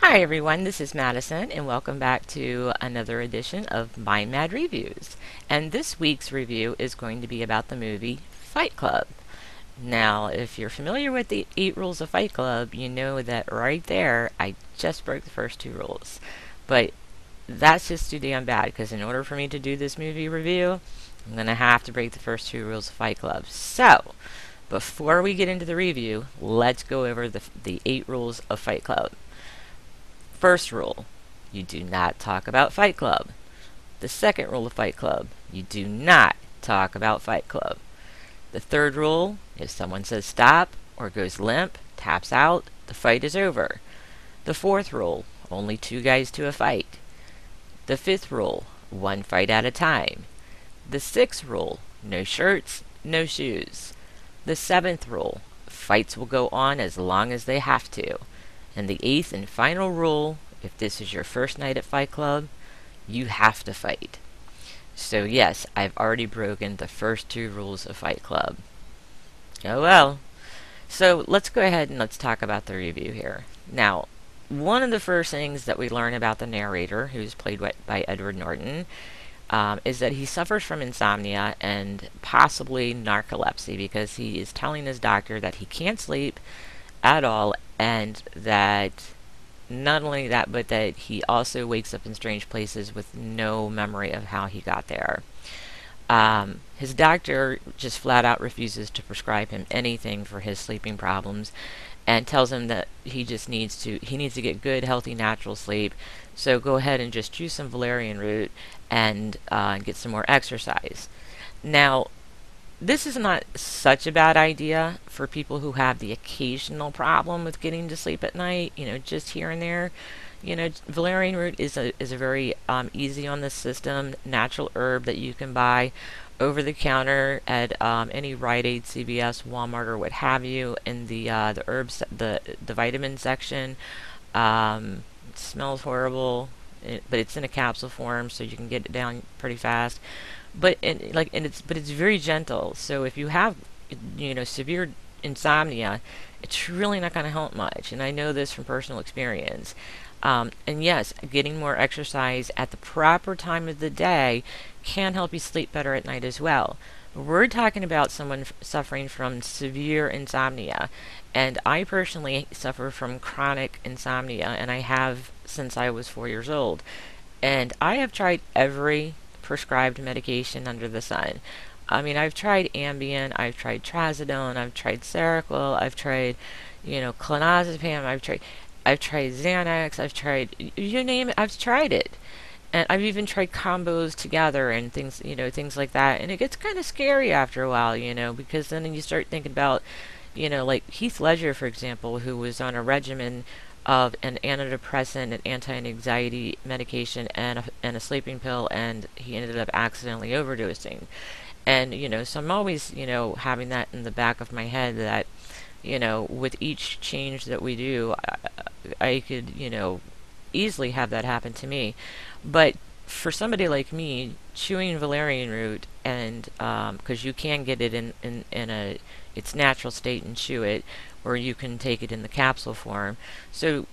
Hi everyone, this is Madison, and welcome back to another edition of My Mad Reviews. And this week's review is going to be about the movie Fight Club. Now, if you're familiar with the 8 rules of Fight Club, you know that right there, I just broke the first 2 rules. But that's just too damn bad, because in order for me to do this movie review, I'm going to have to break the first 2 rules of Fight Club. So, before we get into the review, let's go over the 8 rules of Fight Club. First rule, you do not talk about Fight Club. The second rule of Fight Club, you do not talk about Fight Club. The third rule, if someone says stop or goes limp, taps out, the fight is over. The fourth rule, only 2 guys to a fight. The fifth rule, 1 fight at a time. The sixth rule, no shirts, no shoes. The seventh rule, fights will go on as long as they have to. And the 8th and final rule, if this is your first night at Fight Club, you have to fight. So yes, I've already broken the first 2 rules of Fight Club. Oh well. So let's go ahead and let's talk about the review here. Now, one of the first things that we learn about the narrator, who's played by Edward Norton, is that he suffers from insomnia and possibly narcolepsy, because he is telling his doctor that he can't sleep at all, and that not only that, but that he also wakes up in strange places with no memory of how he got there. His doctor just flat out refuses to prescribe him anything for his sleeping problems, and tells him that he needs to get good, healthy, natural sleep. So go ahead and just choose some valerian root and get some more exercise. Now, this is not such a bad idea for people who have the occasional problem with getting to sleep at night, just here and there. Valerian root is a very easy on the system natural herb that you can buy over the counter at any Rite Aid, CVS, Walmart, or what have you, in the herbs, the vitamin section. It smells horrible, but it's in a capsule form, so you can get it down pretty fast. But it's very gentle. So if you have severe insomnia, it's really not going to help much. And I know this from personal experience. And yes, getting more exercise at the proper time of the day can help you sleep better at night as well. We're talking about someone suffering from severe insomnia, and I personally suffer from chronic insomnia, and I have since I was 4 years old. And I have tried every prescribed medication under the sun. I mean, I've tried Ambien, I've tried Trazodone, I've tried Seroquel, I've tried, clonazepam, I've tried Xanax, I've tried, you name it, I've tried it. And I've even tried combos together and things like that. And it gets kind of scary after a while, because then you start thinking about, like Heath Ledger, for example, who was on a regimen of an antidepressant, an anti-anxiety medication, and a sleeping pill, and he ended up accidentally overdosing. And, so I'm always, having that in the back of my head that, with each change that we do, I could, easily have that happen to me. But for somebody like me, chewing valerian root, and because you can get it in its natural state and chew it, or you can take it in the capsule form. So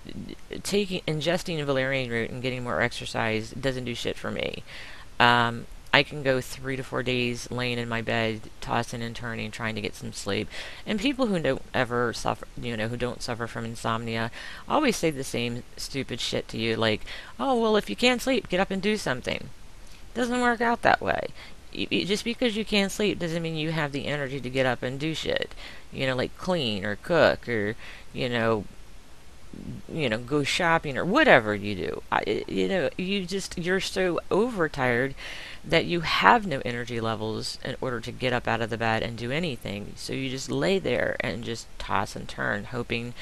ingesting valerian root and getting more exercise doesn't do shit for me. I can go 3 to 4 days laying in my bed, tossing and turning, trying to get some sleep. And people who don't ever suffer, who don't suffer from insomnia, always say the same stupid shit to you, like, "Oh, well, if you can't sleep, get up and do something." Doesn't work out that way. Just because you can't sleep doesn't mean you have the energy to get up and do shit. Like clean or cook or, go shopping or whatever you do. You're so overtired that you have no energy levels in order to get up out of the bed and do anything. So you just lay there and just toss and turn, hoping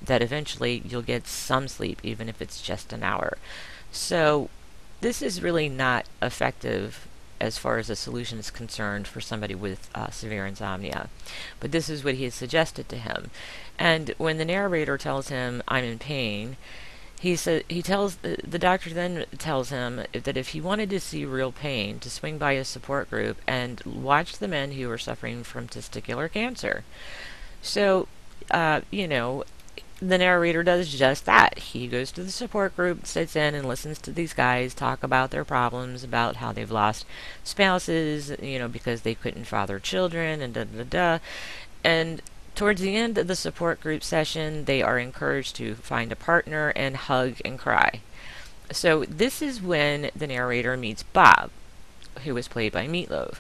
that eventually you'll get some sleep, even if it's just an hour. So this is really not effective as far as a solution is concerned for somebody with severe insomnia. But this is what he has suggested to him. And when the narrator tells him, "I'm in pain," the doctor then tells him that if he wanted to see real pain, to swing by a support group and watch the men who are suffering from testicular cancer. So, the narrator does just that. He goes to the support group, sits in, and listens to these guys talk about their problems, about how they've lost spouses, because they couldn't father children, and da da da. And towards the end of the support group session, they are encouraged to find a partner and hug and cry. So this is when the narrator meets Bob, who was played by Meatloaf.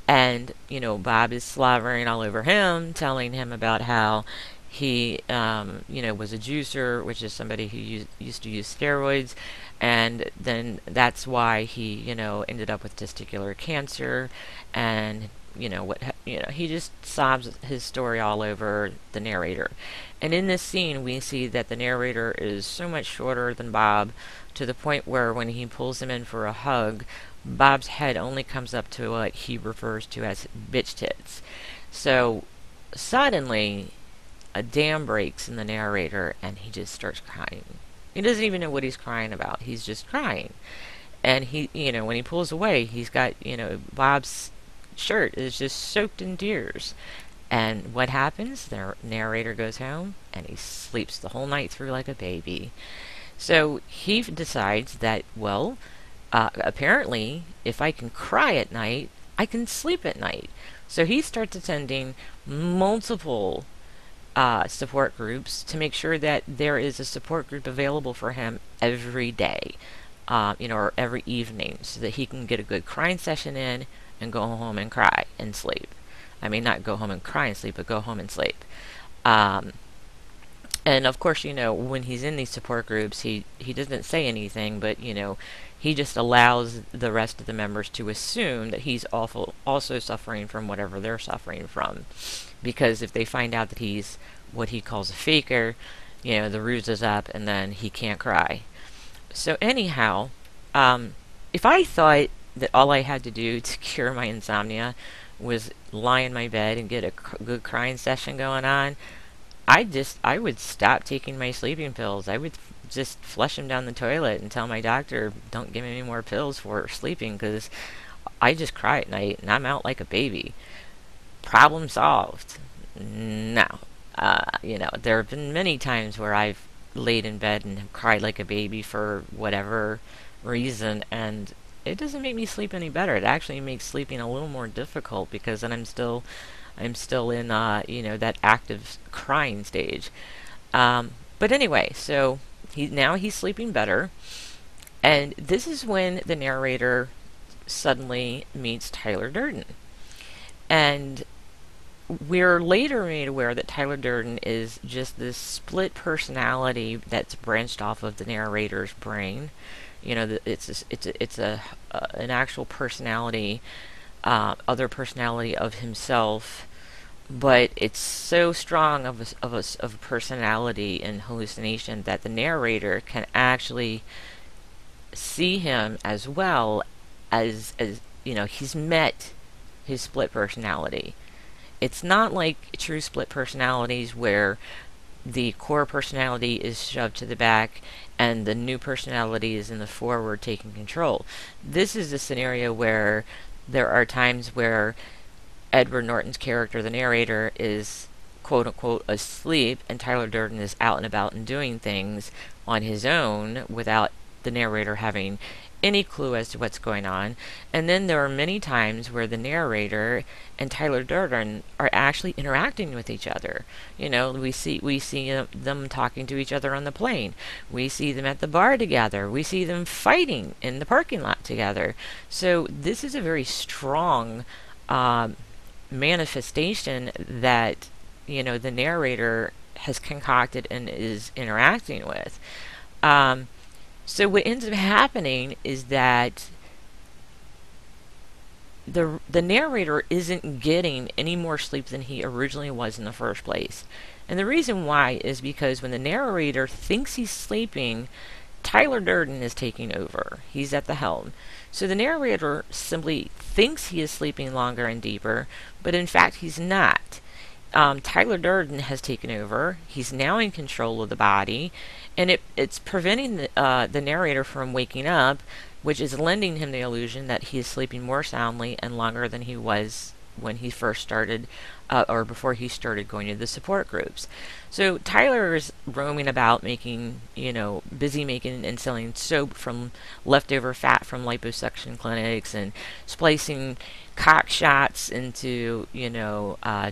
And, Bob is slobbering all over him, telling him about how he, was a juicer, which is somebody who used to use steroids. And then that's why he, ended up with testicular cancer. And, he just sobs his story all over the narrator. And in this scene, we see that the narrator is so much shorter than Bob, to the point where when he pulls him in for a hug, Bob's head only comes up to what he refers to as bitch tits. So suddenly, a dam breaks in the narrator, and he just starts crying. He doesn't even know what he's crying about. He's just crying. And he, when he pulls away, he's got, Bob's shirt is just soaked in tears. And what happens? The narrator goes home, and he sleeps the whole night through like a baby. So he decides that, well, apparently, if I can cry at night, I can sleep at night. So he starts attending multiple support groups to make sure that there is a support group available for him every day, or every evening, so that he can get a good crying session in and go home and cry and sleep. I mean, not go home and cry and sleep, but go home and sleep. And of course, when he's in these support groups, he doesn't say anything, but, he just allows the rest of the members to assume that he's also suffering from whatever they're suffering from. Because if they find out that he's what he calls a faker, the ruse is up, and then he can't cry. So anyhow, if I thought that all I had to do to cure my insomnia was lie in my bed and get a good crying session going on, I would stop taking my sleeping pills. I would just flush them down the toilet and tell my doctor, don't give me any more pills for sleeping, because I just cry at night and I'm out like a baby. Problem solved. No. There have been many times where I've laid in bed and have cried like a baby for whatever reason, and it doesn't make me sleep any better. It actually makes sleeping a little more difficult, because then I'm still in that active crying stage. But anyway, so he's sleeping better, and this is when the narrator suddenly meets Tyler Durden. And we're later made aware that Tyler Durden is just this split personality that's branched off of the narrator's brain. It's an actual personality, other personality of himself, but it's so strong of a personality and hallucination that the narrator can actually see him as well as he's met his split personality. It's not like true split personalities where the core personality is shoved to the back and the new personality is in the forward taking control. This is a scenario where there are times where Edward Norton's character, the narrator, is quote-unquote asleep, and Tyler Durden is out and about and doing things on his own without the narrator having any clue as to what's going on. And then there are many times where the narrator and Tyler Durden are actually interacting with each other. We see them talking to each other on the plane. We see them at the bar together. We see them fighting in the parking lot together. So this is a very strong manifestation that the narrator has concocted and is interacting with. So what ends up happening is that the narrator isn't getting any more sleep than he originally was in the first place. And the reason why is because when the narrator thinks he's sleeping, Tyler Durden is taking over. He's at the helm. So the narrator simply thinks he is sleeping longer and deeper, but in fact he's not. Tyler Durden has taken over. He's now in control of the body, and it's preventing the narrator from waking up, which is lending him the illusion that he is sleeping more soundly and longer than he was when he first started or before he started going to the support groups. So Tyler is roaming about making, busy making and selling soap from leftover fat from liposuction clinics and splicing cock shots into,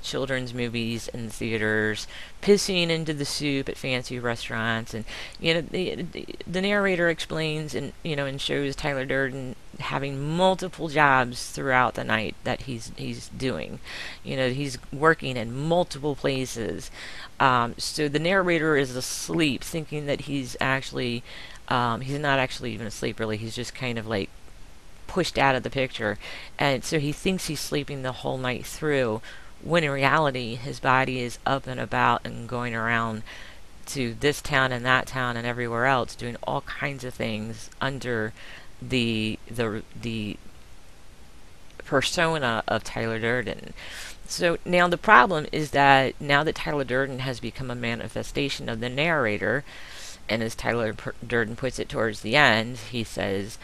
children's movies in theaters, pissing into the soup at fancy restaurants. And, the narrator explains and shows Tyler Durden having multiple jobs throughout the night that he's doing. He's working in multiple places. So the narrator is asleep, thinking that he's not actually even asleep, really. He's just kind of like pushed out of the picture. And so he thinks he's sleeping the whole night through, when in reality, his body is up and about and going around to this town and that town and everywhere else, doing all kinds of things under the persona of Tyler Durden. So now the problem is that now that Tyler Durden has become a manifestation of the narrator, and as Tyler Durden puts it towards the end, he says,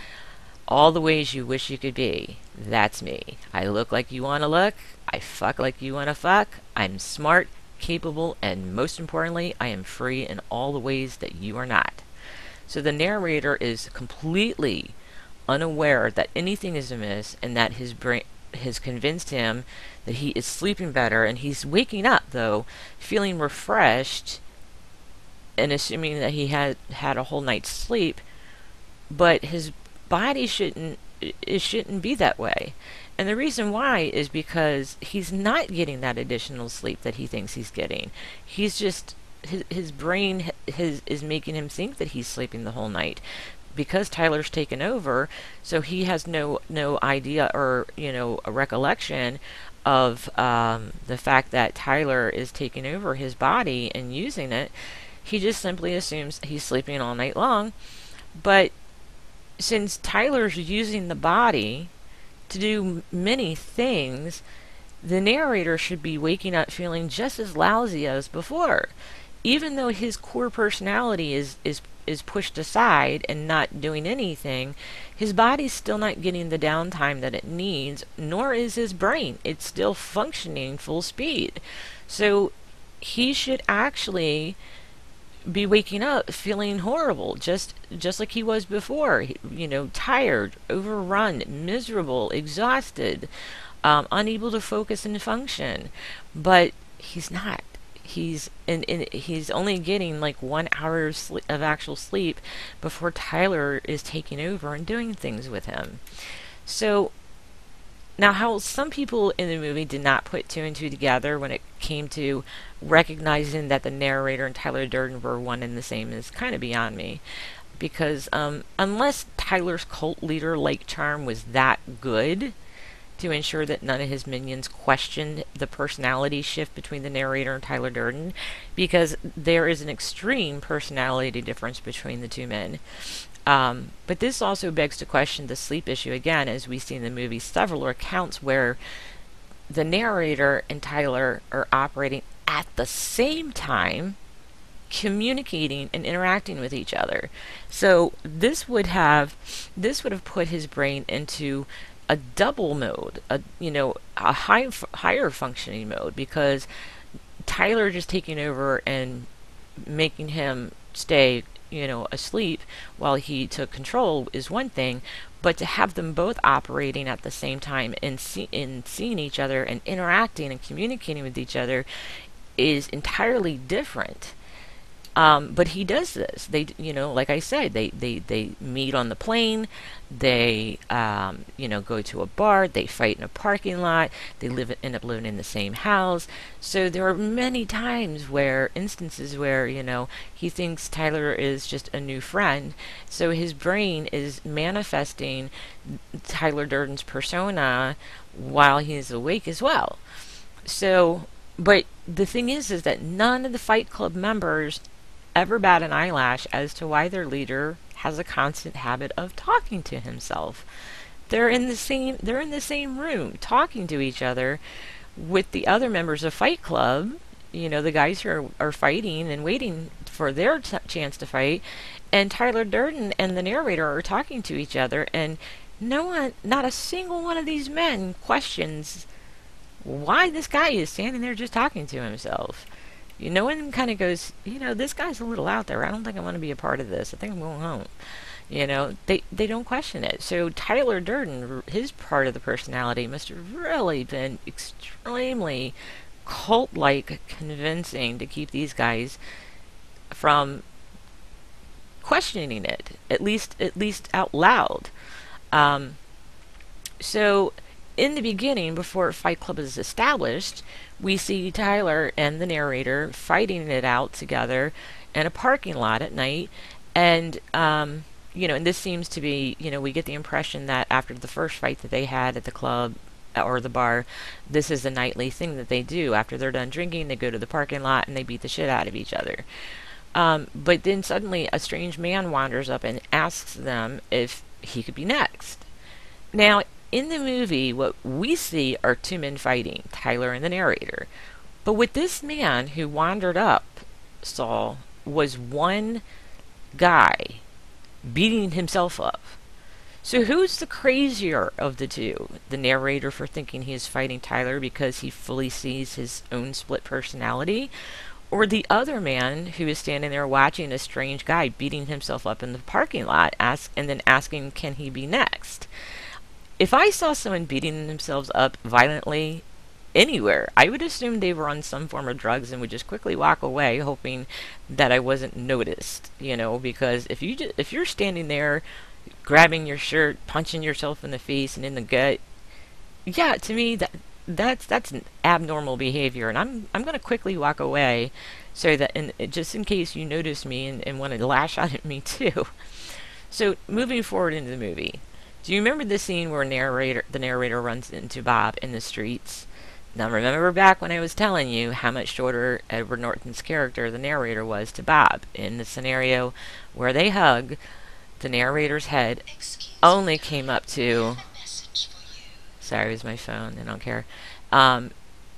"All the ways you wish you could be, that's me. I look like you want to look. I fuck like you want to fuck. I'm smart, capable, and most importantly, I am free in all the ways that you are not." So the narrator is completely unaware that anything is amiss, and that his brain has convinced him that he is sleeping better, and he's waking up, though, feeling refreshed and assuming that he had a whole night's sleep, but his body shouldn't be that way. And the reason why is because he's not getting that additional sleep that he thinks he's getting. He's just his brain is making him think that he's sleeping the whole night, because Tyler's taken over. So he has no idea or a recollection of the fact that Tyler is taking over his body and using it. He just simply assumes he's sleeping all night long. But since Tyler's using the body to do many things, the narrator should be waking up feeling just as lousy as before. Even though his core personality is pushed aside and not doing anything, his body's still not getting the downtime that it needs, nor is his brain. It's still functioning full speed. So he should actually be waking up feeling horrible, just like he was before. Tired, overrun, miserable, exhausted, unable to focus and function. But he's not. He's only getting like 1 hour of actual sleep before Tyler is taking over and doing things with him. So now, how some people in the movie did not put two and two together when it came to recognizing that the narrator and Tyler Durden were one and the same is kind of beyond me. Because unless Tyler's cult leader-like charm was that good to ensure that none of his minions questioned the personality shift between the narrator and Tyler Durden, because there is an extreme personality difference between the two men. But this also begs to question the sleep issue again, as we see in the movie several accounts where the narrator and Tyler are operating at the same time, communicating and interacting with each other. So this would have put his brain into a double mode, a higher functioning mode, because Tyler just taking over and making him stay asleep while he took control is one thing, but to have them both operating at the same time and seeing each other and interacting and communicating with each other is entirely different. But he does this. They, like I said, they meet on the plane. They, go to a bar. They fight in a parking lot. They end up living in the same house. So there are many instances where, he thinks Tyler is just a new friend. So his brain is manifesting Tyler Durden's persona while he's awake as well. So, but the thing is that none of the Fight Club members ever bat an eyelash as to why their leader has a constant habit of talking to himself. They're in the same room talking to each other with the other members of Fight Club, the guys who are fighting and waiting for their chance to fight, and Tyler Durden and the narrator are talking to each other, and not a single one of these men questions why this guy is standing there just talking to himself. No one kind of goes, this guy's a little out there. I don't think I want to be a part of this. I think I'm going home. They don't question it. So Tyler Durden, his part of the personality must have really been extremely cult-like convincing to keep these guys from questioning it, at least out loud. Um, so in the beginning, before Fight Club is established, we see Tyler and the narrator fighting it out together in a parking lot at night, and and this seems to be, we get the impression that after the first fight that they had at the club or the bar, this is a nightly thing that they do. After they're done drinking, they go to the parking lot and they beat the shit out of each other. But then suddenly a strange man wanders up and asks them if he could be next. Now, in the movie, what we see are two men fighting, Tyler and the narrator. But what this man who wandered up saw was one guy beating himself up. So who's the crazier of the two? The narrator for thinking he is fighting Tyler because he fully sees his own split personality? Or the other man who is standing there watching a strange guy beating himself up in the parking lot and then asking, can he be next? If I saw someone beating themselves up violently anywhere, I would assume they were on some form of drugs and would just quickly walk away, hoping that I wasn't noticed. Because if you're standing there, grabbing your shirt, punching yourself in the face and in the gut, yeah, to me that's an abnormal behavior, and I'm going to quickly walk away, so that just in case you notice me and want to lash out at me too. So moving forward into the movie. Do you remember the scene where the narrator runs into Bob in the streets? Now remember back when I was telling you how much shorter Edward Norton's character, the narrator, was to Bob. In the scenario where they hug, the narrator's head only came up to... Sorry, it was my phone. I don't care.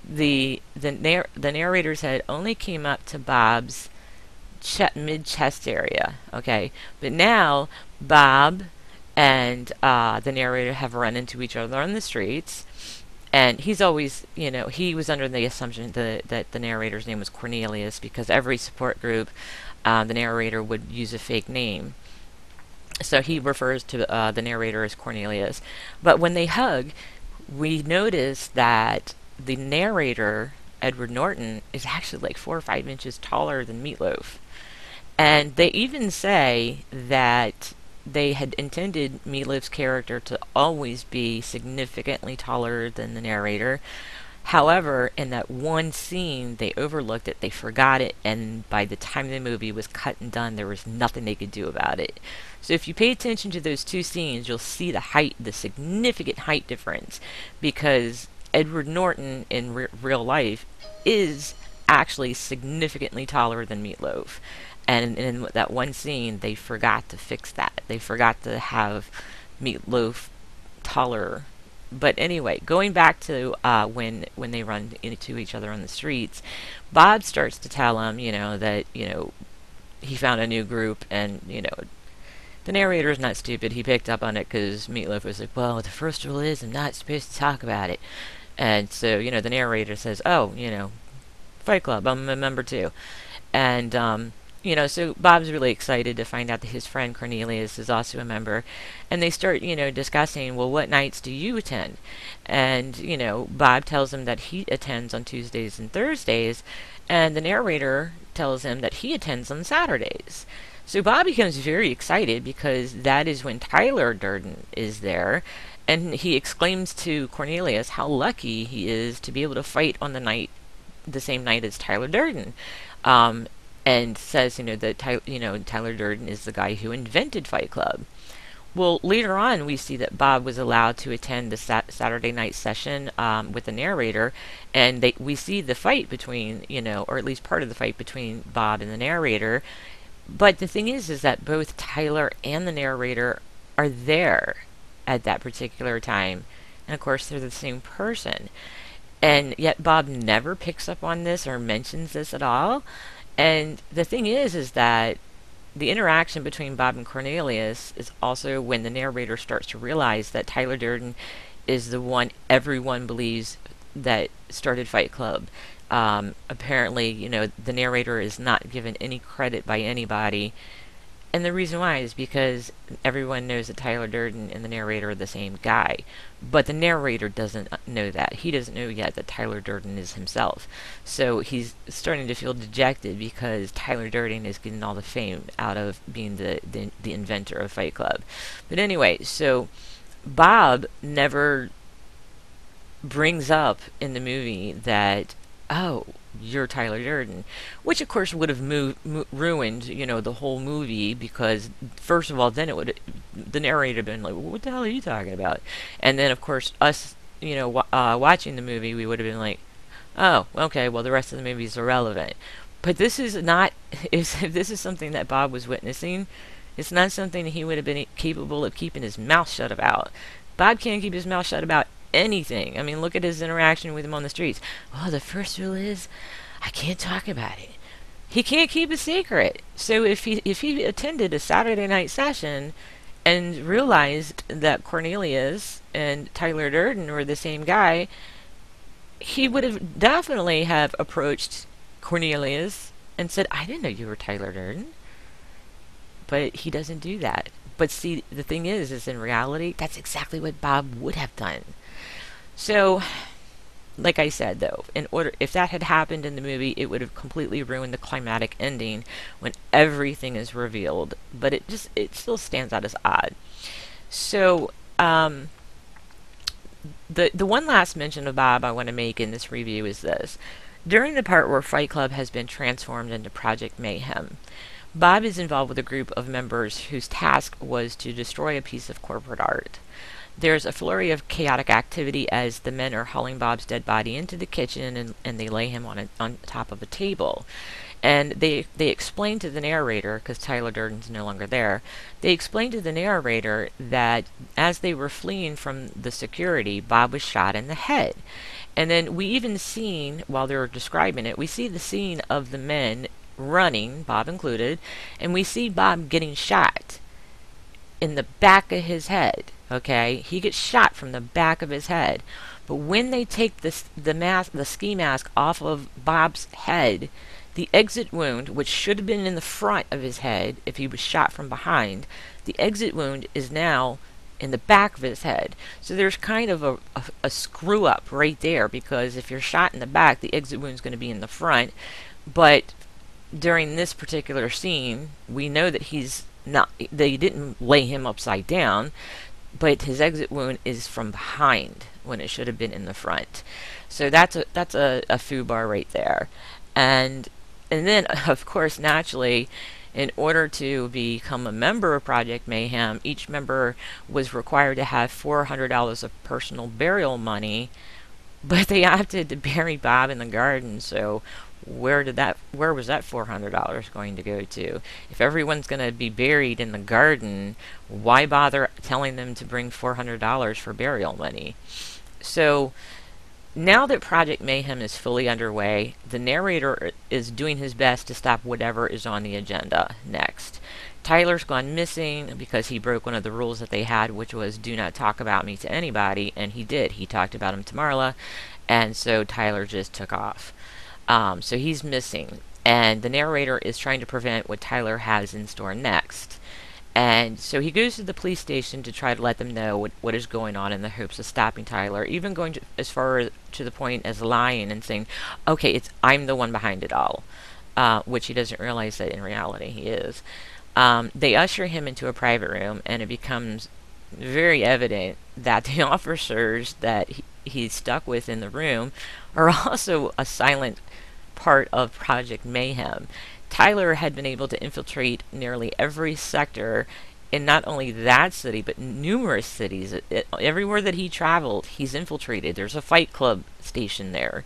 The narrator's head only came up to Bob's mid-chest area. Okay, but now Bob and the narrator have run into each other on the streets, and he's always, he was under the assumption that the narrator's name was Cornelius, because every support group, the narrator would use a fake name. So he refers to the narrator as Cornelius. But when they hug, we notice that the narrator, Edward Norton, is actually like 4 or 5 inches taller than Meatloaf. And they even say that they had intended Meatloaf's character to always be significantly taller than the narrator. However, in that one scene, they overlooked it, they forgot it, and by the time the movie was cut and done, there was nothing they could do about it. So if you pay attention to those two scenes, you'll see the significant height difference, because Edward Norton in real life is actually significantly taller than Meatloaf. And in that one scene, they forgot to fix that. They forgot to have Meatloaf taller. But anyway, going back to when they run into each other on the streets, Bob starts to tell him, that, he found a new group, and, the narrator's not stupid. He picked up on it because Meatloaf was like, well, the first rule is I'm not supposed to talk about it. And so, the narrator says, oh, Fight Club, I'm a member too. And, so Bob's really excited to find out that his friend Cornelius is also a member. And they start, discussing, well, what nights do you attend? And, Bob tells him that he attends on Tuesdays and Thursdays. And the narrator tells him that he attends on Saturdays. So Bob becomes very excited because that is when Tyler Durden is there. And he exclaims to Cornelius how lucky he is to be able to fight on the same night as Tyler Durden. And says, that Tyler Durden is the guy who invented Fight Club. Well, later on, we see that Bob was allowed to attend the Saturday night session with the narrator, and we see the fight between, or at least part of the fight between Bob and the narrator. But the thing is that both Tyler and the narrator are there at that particular time, and of course, they're the same person. And yet, Bob never picks up on this or mentions this at all. And the thing is that the interaction between Bob and Cornelius is also when the narrator starts to realize that Tyler Durden is the one everyone believes that started Fight Club. Apparently, the narrator is not given any credit by anybody. And the reason why is because everyone knows that Tyler Durden and the narrator are the same guy. But the narrator doesn't know that. He doesn't know yet that Tyler Durden is himself. So he's starting to feel dejected because Tyler Durden is getting all the fame out of being the inventor of Fight Club. But anyway, so Bob never brings up in the movie that, oh, you're Tyler Durden, which of course would have ruined, the whole movie, because first of all, then the narrator been like, what the hell are you talking about? And then of course us, watching the movie, we would have been like, oh, okay, well the rest of the movie is irrelevant. But this is not, if this is something that Bob was witnessing, it's not something he would have been capable of keeping his mouth shut about. Bob can't keep his mouth shut about anything. I mean, look at his interaction with him on the streets. Well, the first rule is, I can't talk about it. He can't keep a secret. So if he attended a Saturday night session and realized that Cornelius and Tyler Durden were the same guy, he would have definitely have approached Cornelius and said, I didn't know you were Tyler Durden. But he doesn't do that. But see, the thing is in reality, that's exactly what Bob would have done. So, like I said, though, if that had happened in the movie, it would have completely ruined the climatic ending when everything is revealed. But it still stands out as odd. So, the one last mention of Bob I want to make in this review is this. During the part where Fight Club has been transformed into Project Mayhem, Bob is involved with a group of members whose task was to destroy a piece of corporate art. There's a flurry of chaotic activity as the men are hauling Bob's dead body into the kitchen, and they lay him on top of a table. And they explain to the narrator, because Tyler Durden's no longer there, they explain to the narrator that as they were fleeing from the security, Bob was shot in the head. And then we even seen, while they're describing it, we see the scene of the men running, Bob included, and we see Bob getting shot in the back of his head. Okay, he gets shot from the back of his head. But when they take the ski mask off of Bob's head, the exit wound, which should have been in the front of his head if he was shot from behind, the exit wound is now in the back of his head. So there's kind of a screw up right there, because if you're shot in the back, the exit wound is going to be in the front. But during this particular scene, we know that they didn't lay him upside down, but his exit wound is from behind when it should have been in the front. So that's a foobar right there. And then, of course, naturally, in order to become a member of Project Mayhem, each member was required to have $400 of personal burial money, but they opted to bury Bob in the garden. So where was that $400 going to go to? If everyone's going to be buried in the garden, why bother telling them to bring $400 for burial money? So now that Project Mayhem is fully underway, the narrator is doing his best to stop whatever is on the agenda next. Tyler's gone missing because he broke one of the rules that they had, which was do not talk about me to anybody, and he did. He talked about him to Marla, and so Tyler just took off. So he's missing, and the narrator is trying to prevent what Tyler has in store next. And so he goes to the police station to try to let them know what is going on in the hopes of stopping Tyler, even going as far to the point as lying and saying, okay, I'm the one behind it all, which he doesn't realize that in reality he is. They usher him into a private room, and it becomes very evident that the officers that he's stuck with in the room are also a silent part of Project Mayhem. Tyler had been able to infiltrate nearly every sector in not only that city, but numerous cities. Everywhere that he traveled, he's infiltrated. There's a Fight Club station there.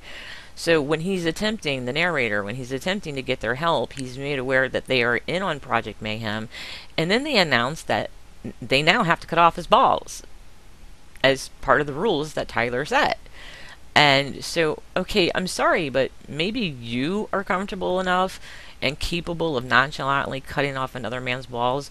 So when he's attempting, the narrator, when he's attempting to get their help, he's made aware that they are in on Project Mayhem, and then they announce that they now have to cut off his balls as part of the rules that Tyler set. And so, okay, I'm sorry, but maybe you are comfortable enough and capable of nonchalantly cutting off another man's balls,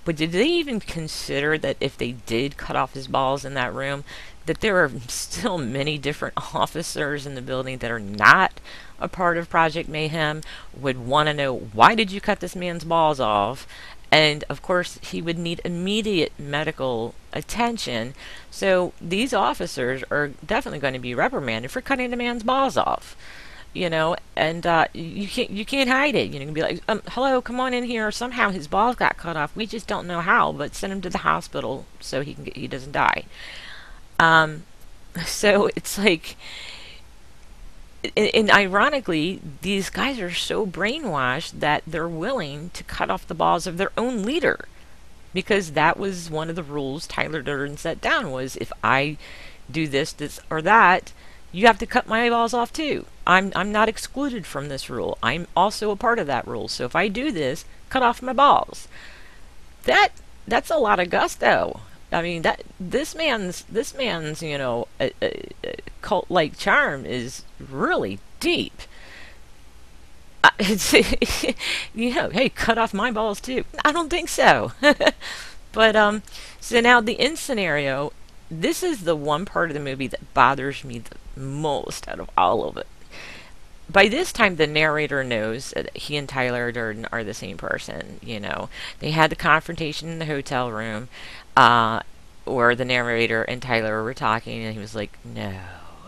but did they even consider that if they did cut off his balls in that room, that there are still many different officers in the building that are not a part of Project Mayhem, would want to know, why did you cut this man's balls off? And of course, he would need immediate medical attention. So these officers are definitely going to be reprimanded for cutting the man's balls off. And you can't hide it. You can be like, hello, come on in here. Somehow his balls got cut off. We just don't know how, but send him to the hospital so he doesn't die. Um, so it's like, and ironically, these guys are so brainwashed that they're willing to cut off the balls of their own leader, because that was one of the rules Tyler Durden set down, was if I do this, or that, you have to cut my balls off too. I'm not excluded from this rule. I'm also a part of that rule. So if I do this, cut off my balls. That's a lot of gusto. I mean, that this man's cult-like charm is really deep. It's hey, cut off my balls too. I don't think so. But so now the end scenario. This is the one part of the movie that bothers me the most out of all of it. By this time, the narrator knows that he and Tyler Durden are the same person. They had the confrontation in the hotel room, where the narrator and Tyler were talking, and he was like, "No,"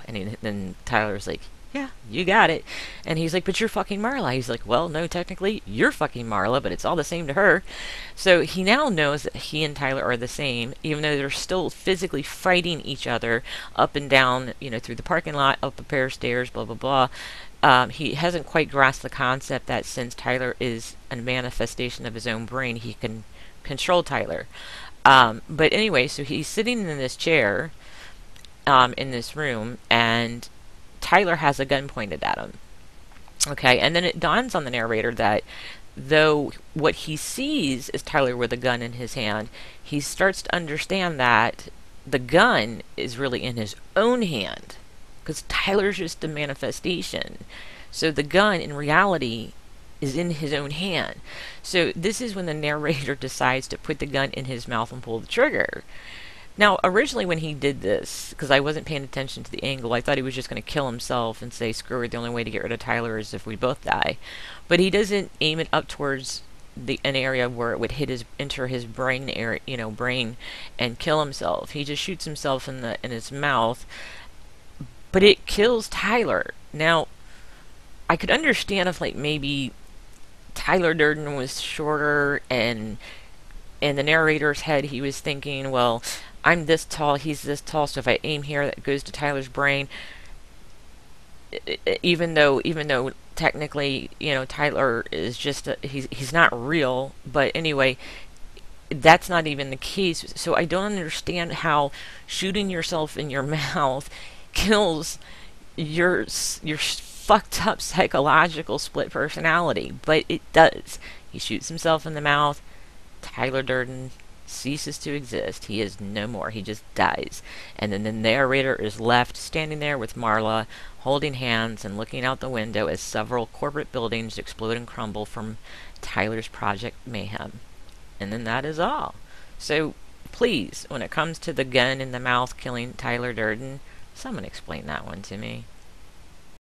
and then Tyler was like, "Yeah, you got it," and he's like, "But you're fucking Marla." He's like, "Well, no, technically you're fucking Marla, but it's all the same to her." So he now knows that he and Tyler are the same, even though they're still physically fighting each other up and down, through the parking lot, up a pair of stairs, blah blah blah. He hasn't quite grasped the concept that since Tyler is a manifestation of his own brain, he can control Tyler. But anyway, so he's sitting in this chair, in this room, and Tyler has a gun pointed at him. Okay, and then it dawns on the narrator that though what he sees is Tyler with a gun in his hand, he starts to understand that the gun is really in his own hand, because Tyler's just a manifestation. So the gun, in reality, is in his own hand. So this is when the narrator decides to put the gun in his mouth and pull the trigger. Now, originally when he did this, because I wasn't paying attention to the angle, I thought he was just going to kill himself and say, screw it, the only way to get rid of Tyler is if we both die. But he doesn't aim it up towards an area where it would enter his brain area, brain, and kill himself. He just shoots himself in his mouth, but it kills Tyler. Now, I could understand if, like, maybe Tyler Durden was shorter, and in the narrator's head he was thinking, well, I'm this tall, he's this tall, so if I aim here, that goes to Tyler's brain. Even though technically, Tyler is just he's not real. But anyway, that's not even the case. So I don't understand how shooting yourself in your mouth kills your fucked up psychological split personality, but it does. He shoots himself in the mouth. Tyler Durden ceases to exist. He is no more. He just dies. And then the narrator is left standing there with Marla, holding hands and looking out the window as several corporate buildings explode and crumble from Tyler's Project Mayhem. And then that is all. So please, when it comes to the gun in the mouth killing Tyler Durden, someone explain that one to me.